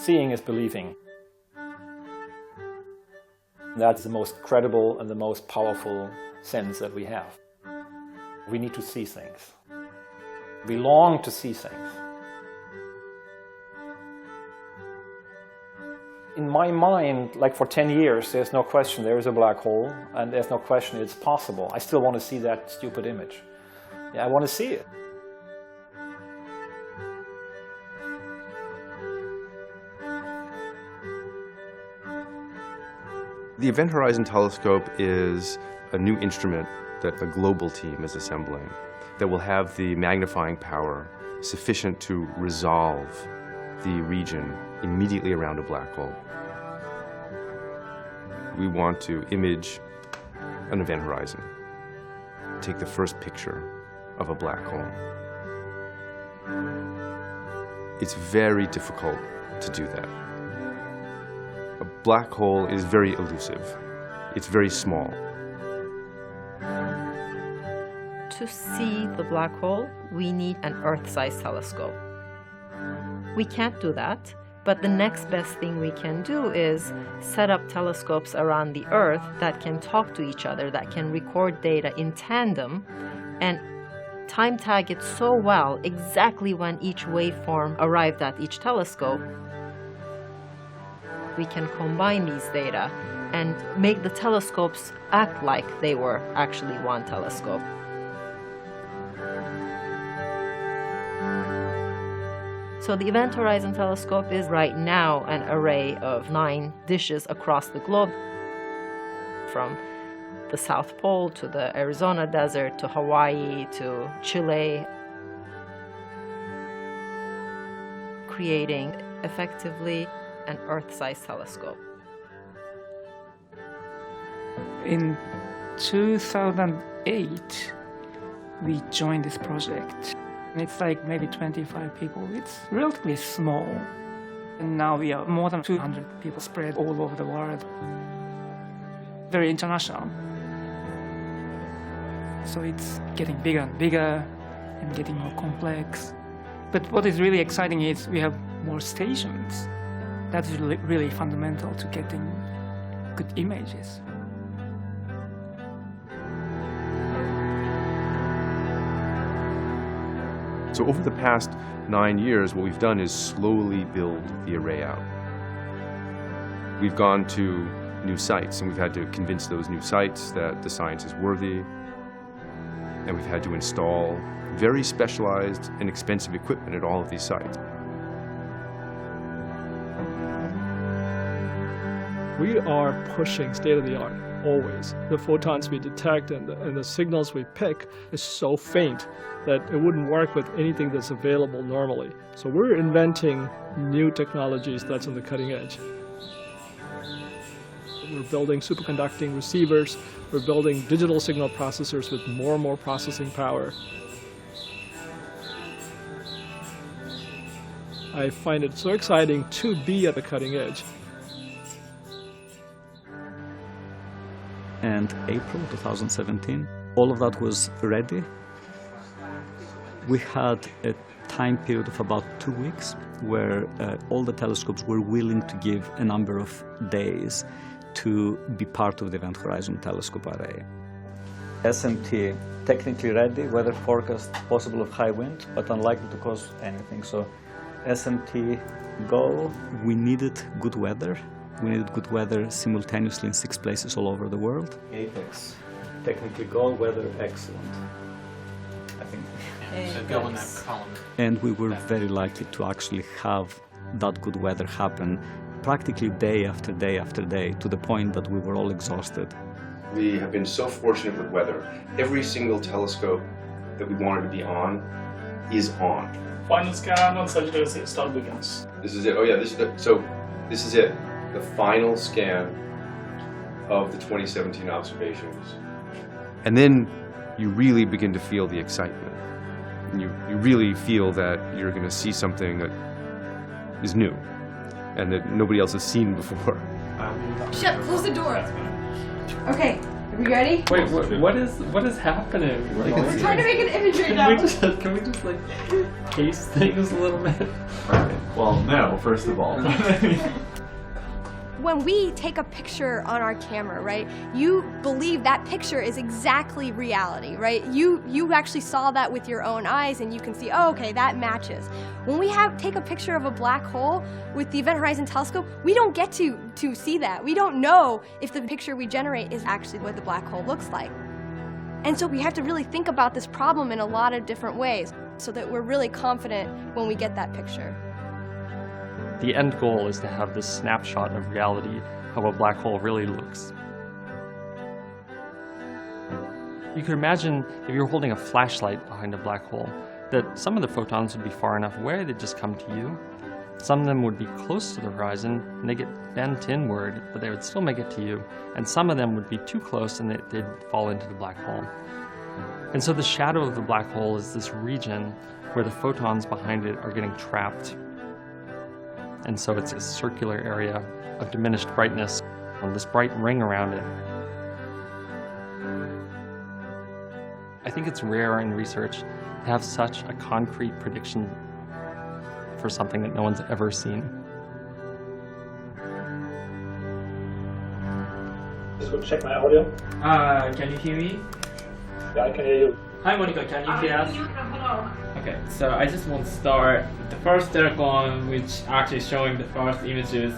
Seeing is believing. That's the most credible and the most powerful sense that we have. We need to see things. We long to see things. In my mind, like for 10 years, there's no question there is a black hole, and there's no question it's possible. I still want to see that stupid image. Yeah, I want to see it. The Event Horizon Telescope is a new instrument that a global team is assembling that will have the magnifying power sufficient to resolve the region immediately around a black hole. We want to image an event horizon, take the first picture of a black hole. It's very difficult to do that. A black hole is very elusive. It's very small. To see the black hole, we need an Earth-sized telescope. We can't do that, but the next best thing we can do is set up telescopes around the Earth that can talk to each other, that can record data in tandem, and time tag it so well exactly when each waveform arrived at each telescope. We can combine these data and make the telescopes act like they were actually one telescope. So the Event Horizon Telescope is right now an array of 9 dishes across the globe, from the South Pole to the Arizona desert to Hawaii to Chile, creating effectively an Earth-sized telescope. In 2008, we joined this project. It's like maybe 25 people. It's relatively small. And now we are more than 200 people spread all over the world. Very international. So it's getting bigger and bigger and getting more complex. But what is really exciting is we have more stations. That's really fundamental to getting good images. So over the past 9 years, what we've done is slowly build the array out. We've gone to new sites, and we've had to convince those new sites that the science is worthy, and we've had to install very specialized and expensive equipment at all of these sites. We are pushing state-of-the-art, always. The photons we detect and the signals we pick is so faint that it wouldn't work with anything that's available normally. So we're inventing new technologies that's on the cutting edge. We're building superconducting receivers. We're building digital signal processors with more and more processing power. I find it so exciting to be at the cutting edge. And April 2017, all of that was ready. We had a time period of about 2 weeks where all the telescopes were willing to give a number of days to be part of the Event Horizon Telescope array. SMT, technically ready, weather forecast possible of high wind, but unlikely to cause anything. So SMT, go. We needed good weather. We needed good weather simultaneously in 6 places all over the world. Apex, technically go, weather excellent. I think. So go in that column. And we were very likely to actually have that good weather happen practically day after day after day, to the point that we were all exhausted. We have been so fortunate with weather. Every single telescope that we wanted to be on is on. Final scan on Sagittarius star begins. This is it. Oh yeah, this is it. The final scan of the 2017 observations. And then you really begin to feel the excitement. And you really feel that you're going to see something that is new and that nobody else has seen before. Shut, close the door. Okay, Are we ready? Wait, what is happening? Like, We're trying to make an image right now. Can we just like case things a little bit? Well, no, first of all. When we take a picture on our camera, right, you believe that picture is exactly reality, right? You actually saw that with your own eyes and you can see, oh, okay, that matches. When we take a picture of a black hole with the Event Horizon Telescope, we don't get to see that. We don't know if the picture we generate is actually what the black hole looks like. And so we have to really think about this problem in a lot of different ways so that we're really confident when we get that picture. The end goal is to have this snapshot of reality, how a black hole really looks. You could imagine if you were holding a flashlight behind a black hole, that some of the photons would be far enough away they'd just come to you. Some of them would be close to the horizon and they get bent inward, but they would still make it to you. And some of them would be too close and they'd fall into the black hole. And so the shadow of the black hole is this region where the photons behind it are getting trapped. And so it's a circular area of diminished brightness and this bright ring around it. I think it's rare in research to have such a concrete prediction for something that no one's ever seen. Just go check my audio. Can you hear me? Yeah, I can hear you. Hi Monica, can you hear us? Okay, so I just want to start the first telecom, which actually showing the first images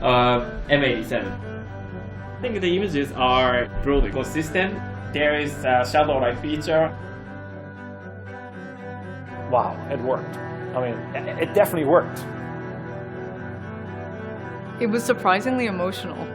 of M87. I think the images are broadly consistent. There is a shadow-like feature. Wow, it worked. I mean, it definitely worked. It was surprisingly emotional.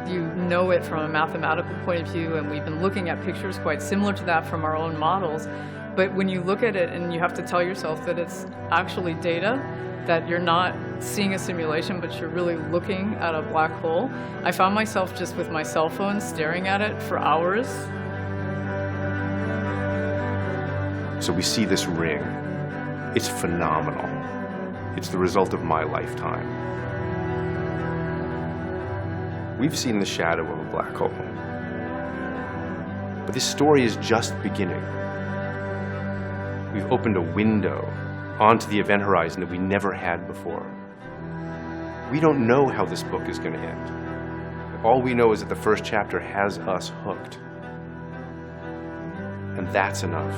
You know it from a mathematical point of view, and we've been looking at pictures quite similar to that from our own models. But when you look at it and you have to tell yourself that it's actually data, that you're not seeing a simulation, but you're really looking at a black hole, I found myself just with my cell phone staring at it for hours. So we see this ring. It's phenomenal. It's the result of my lifetime. We've seen the shadow of a black hole. But this story is just beginning. We've opened a window onto the event horizon that we never had before. We don't know how this book is going to end. All we know is that the first chapter has us hooked. And that's enough.